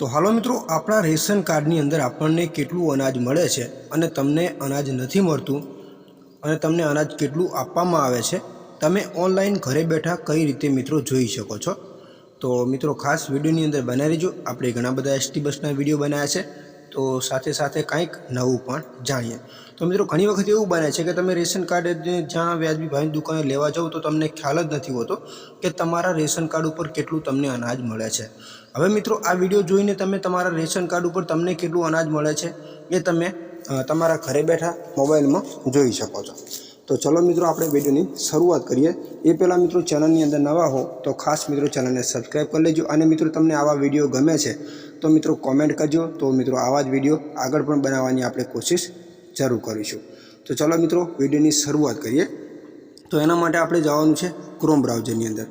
तो हालो मित्रों, अपना रेशन कार्डनी अंदर आपने केटलू अनाज मळे छे अने तमने अनाज नहीं मळतुं अने तमने अनाज केटलू आपवामां आवे छे तमे ऑनलाइन घरे बैठा कई रीते मित्रों जोई शको छो। तो मित्रों खास विडियोनी अंदर बनावी रहीजो। आपणे घणा बधा एसटी बसना विडियो बनाव्या छे, तो साथे साथे कंईक नवुं पण जाणीए। तो मित्रों घणी वखत एवुं बने छे के तमे रेशन कार्ड ज्यां व्याजबी भावनी दुकाने लेवा जाओ तो तमने ख्याल ज नथी होतो के तमारा रेशन कार्ड उपर केटलुं तमने अनाज मळे छे। हवे मित्रों आ विडियो जोईने तमे तमारा रेशन कार्ड उपर तमने केटलुं अनाज मळे छे ए तमे तमारा घरे बैठा मोबाइलमां जोई शको छो। तो चलो मित्रों आपणे विडियोनी शरूआत करीए। ए पहेला मित्रों चेनलनी अंदर नवा हो तो खास मित्रों चेनलने सब्सक्राइब कर लेजो अने मित्रों तमने आवा विडियो गमे छे तो मित्रों कॉमेंट करजो। तो मित्रों आवा ज विडियो आगळ पण बनाववानी आपणे कोशिश जरूर करीशुं। तो चलो मित्रों विडियोनी शरूआत करीए। तो एना माटे आपणे जवानुं छे क्रोम ब्राउजरनी अंदर।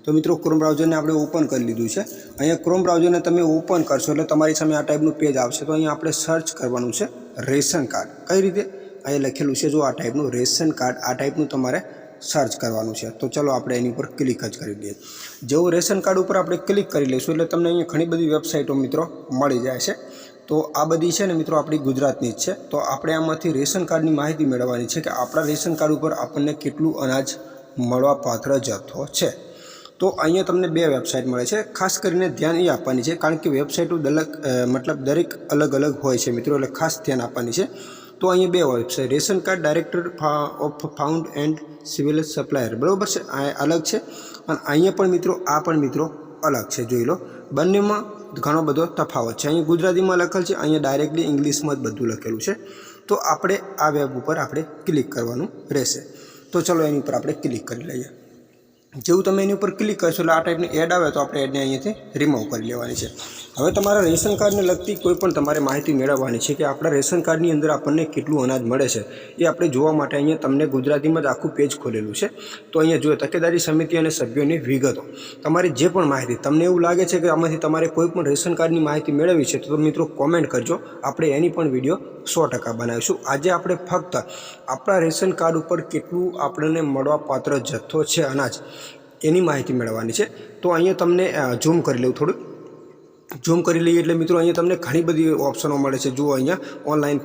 तो मित्रों क्रोम ब्राउजरने आपणे ओपन कर लीधुं छे। अहींया क्रोम ब्राउजरने तमे ओपन करशो एटले तमारी सामे आ टाइपनुं पेज आवशे। तो अहींया आपणे सर्च करवानुं छे रेशन कार्ड। कई रीते अहीं लखेलुं छे जो आ टाइपनुं रेशन कार्ड आ टाइपनुं तमारे सर्च करवानुं छे। तो चलो आपणे एनी पर क्लिक ज करी दीए। जेवुं रेशन कार्ड उपर आपणे क्लिक करी लईशुं एटले तमने अहींया घणी बधी वेबसाइटो मित्रों मळी जाय छे। तो आ बधी छे ने मित्रों आपणी गुजरातनी ज छे। तो आपणे आमांथी रेशन कार्डनी माहिती मेळवવાની छे के आपणा रेशन कार्ड उपर आपणने केटલું अनाज મળવાપાત્ર જથ્થો છે। तो अहींया तमने बे वेबसाइट मळे छे। खास करीने ध्यान ए आपवानी छे कारण के वेबसाइटो मतलब दरेक अलग अलग होय छे मित्रों, एटले खास ध्यान आपवानी छे। तो अहीं बे website ration card director of food and civil supplier बराबर छे, आ अलग छे अने अहीं पण मित्रों आ पण मित्रों अलग छे। जोई लो बंनेमां घणो बधो तफावत छे। अहीं गुजरातीमां लखेल छे, अहीं डायरेक्टली इंग्लिशमां ज बधुं लखेलुं छे। तो आपणे आ वेब उपर आपणे क्लिक करवानुं रहेशे। तो चलो एनी पर आपणे क्लिक करी लईए। जेवुं तमे एनी पर क्लिक करशो एटले आ टाइपनी एड आवे तो आपणे एडने अहींयाथी रिमूव करी लेवानी छे। हवे तमारा रेशन कार्डने लगती कोईपण तमारे माहिती मेळवવાની छे के आपणा रेशन कार्डनी अंदर आपणने केटલું अनाज मळे छे ए आपणे जोवा माटे अहींया तमने गुजरातीमां ज आखुं पेज खोलेलुं छे। तो अहींया जोयो तकेदारी समिति अने सभ्योनी विगतो तमारी जे पण माहिती तमने एवुं लागे छे के आमांथी तमारे कोईपण रेशन कार्डनी माहिती मेळववी छे तो मित्रों कॉमेंट करजो। आपणे एनी पण विडियो 100% बनावीशुं। आजे आपणे फक्त आपणा रेशन कार्ड उपर केटલું आपणने મળવાપાત્ર જથ્થો छे अनाज एनी माहिती मेळवવાની छे। तो अहींया तमने झूम करी लऊं, थोडुं झूम करी लईए एटले मित्रों अहींया तमने घणी बधी ऑप्शनो मळे छे। जो अहींया ऑनलाइन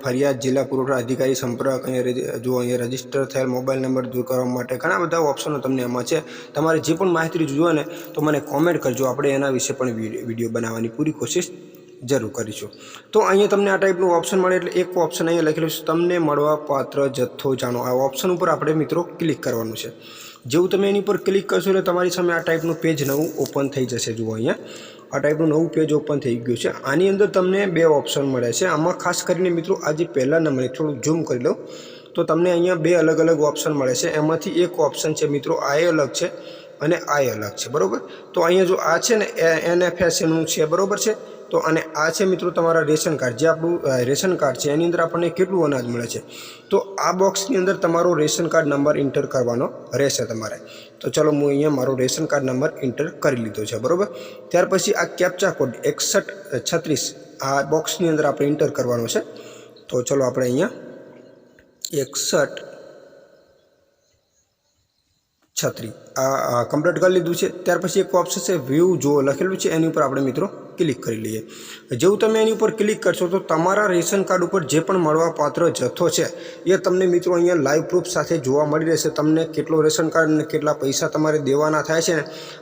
फरियाद जिल्ला पुरवठा अधिकारी संपर्क अहींया जो अहींया रजिस्टर थयेल मोबाइल नंबर दूर करवा माटे घणा बधा ऑप्शनो तमने एमां छे। तमारे जे पण माहिती जोईए ने तो मने कॉमेंट करजो। आपणे एना विशे पण विडियो बनावવાની पूरी कोशिश जरूर करीशुं। तो अहींया तमने आ टाइपनुं ऑप्शन मळे एटले एक ऑप्शन अहींया लखेलुं छे तमने મળવાપાત્ર जथ्थो जाणो। आ ऑप्शन उपर आपणे मित्रों क्लिक करवानुं छे। जेवुं तमे एनी पर क्लिक करशो एटले तमारी सामे आ टाइपनुं पेज नवुं ओपन थई जशे। जुओ अहींया आ टाइपनुं नवुं पेज ओपन थई गयुं छे। आनी अंदर तमने बे ऑप्शन मळे छे। आमां खास करीने मित्रों आ जे पहेला नंबर थोडुं झूम करी लऊं तो तमने अहींया बे अलग अलग ऑप्शन मळे छे। एमांथी एक ऑप्शन छे मित्रों आए अलग छे अने आए अलग छे बरोबर। तो अहींया जो आ छे ने NFS नुं छे बरोबर छे। तो अने आ छे मित्रों तमारा रेशन कार्ड, जे आपणुं रेशन कार्ड छे एनी अंदर आपणने केटલું अनाज मळे छे। तो आ बॉक्सनी अंदर तमारो रेशन कार्ड नंबर इंटर करवानो रहेशे तमारे। तो चलो हूँ अहींया मारो रेशन कार्ड नंबर इंटर करी लीधो छे बरोबर। त्यार पछी आ कैप्चा कोड 6136 आ बॉक्सनी अंदर आपणे इंटर करवानो छे। तो चलो आपणे अहींया 6136 आ कम्प्लीट कर लीधुं छे। त्यार पछी एक ऑप्शन छे व्यू जो लखेलुं छे एनी पर आपणे मित्रों क्लिक करी लईए। जेवुं तमे एनी पर क्लिक करशो तो तमारा रेशन कार्ड उपर जे पण મળવાપાત્ર जथ्थो छे ए तमने मित्रों अहींया लाइव प्रूफ साथे जोवा मळी रहेशे। तमने केटलो रेशन कार्ड ने केटला पैसा तमारे देवाना थाय छे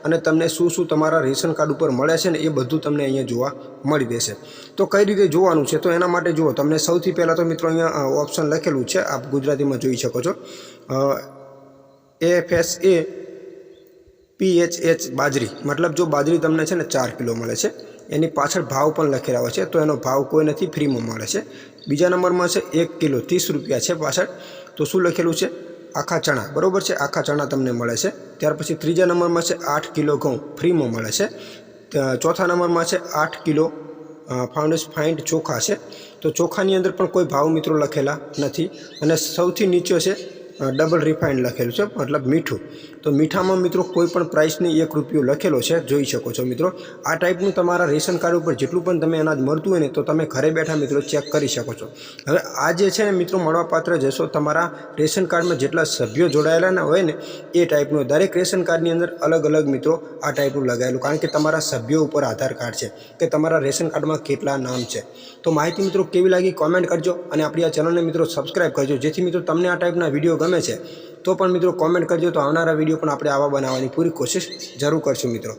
अने तमने शुं शुं तमारा रेशन कार्ड उपर मळे छे ने ए बधुं तमने अहींया जोवा मळी रहेशे। तो कई रीते जोवानुं छे तो एना माटे जुओ तमने सौथी पहेला तो मित्रों अहींया ऑप्शन लखेलुं छे, आप गुजरातीमां जोई शको छो। AFSA PHH बाजरी मतलब जो बाजरी तमने छे ने 4 किलो मळे छे। एनी पाछळ भाव पण लखेला होय छे तो एनो भाव कोई नथी, फ्रीमां मळे छे। बीजा नंबरमां छे 1 किलो 30 रुपया छे पाछळ। तो शुं लखेलुं छे आखा चणा बरोबर छे, आखा चणा तमने मळे छे। त्यार पछी त्रीजा नंबरमां छे 8 किलो घऊं फ्रीमां मळे छे। चौथा नंबरमां छे 8 किलो फाइंड चोखा छे। तो चोखानी अंदर पण कोई भाव मित्रों लखेला नथी। अने सौथी नीचे छे डबल रिफाइंड लखेलुं छे मतलब मीठुं। તો મીઠામાં મિત્રો કોઈ પણ પ્રાઇસની ₹1 લખેલો છે, જોઈ શકો છો મિત્રો। આ ટાઈપનું તમારા રેશન કાર્ડ ઉપર જેટલું પણ તમે અનાજ મળતું હોય ને તો તમે ઘરે બેઠા મિત્રો ચેક કરી શકો છો। હવે આ જે છે ને મિત્રો મળવાપાત્ર જશો તમારા રેશન કાર્ડમાં જેટલા સભ્યો જોડાયેલા હોય ને એ ટાઈપનું દરેક રેશન કાર્ડની અંદર અલગ અલગ મિત્રો આ ટાઈપનું લગાવેલું, કારણ કે તમારા સભ્યો ઉપર આધાર કાર્ડ છે કે તમારા રેશન કાર્ડમાં કેટલા નામ છે। તો માહિતી મિત્રો કેવી લાગી કોમેન્ટ કરજો અને આપણી આ ચેનલને મિત્રો સબસ્ક્રાઈબ કરજો, જેથી મિત્રો તમને આ ટાઈપના વિડીયો ગમે છે તો પણ મિત્રો કોમેન્ટ કરજો, તો આવનારા વિડીયો પણ આપણે આવા બનાવવાની પૂરી કોશિશ જરૂર કરશું મિત્રો।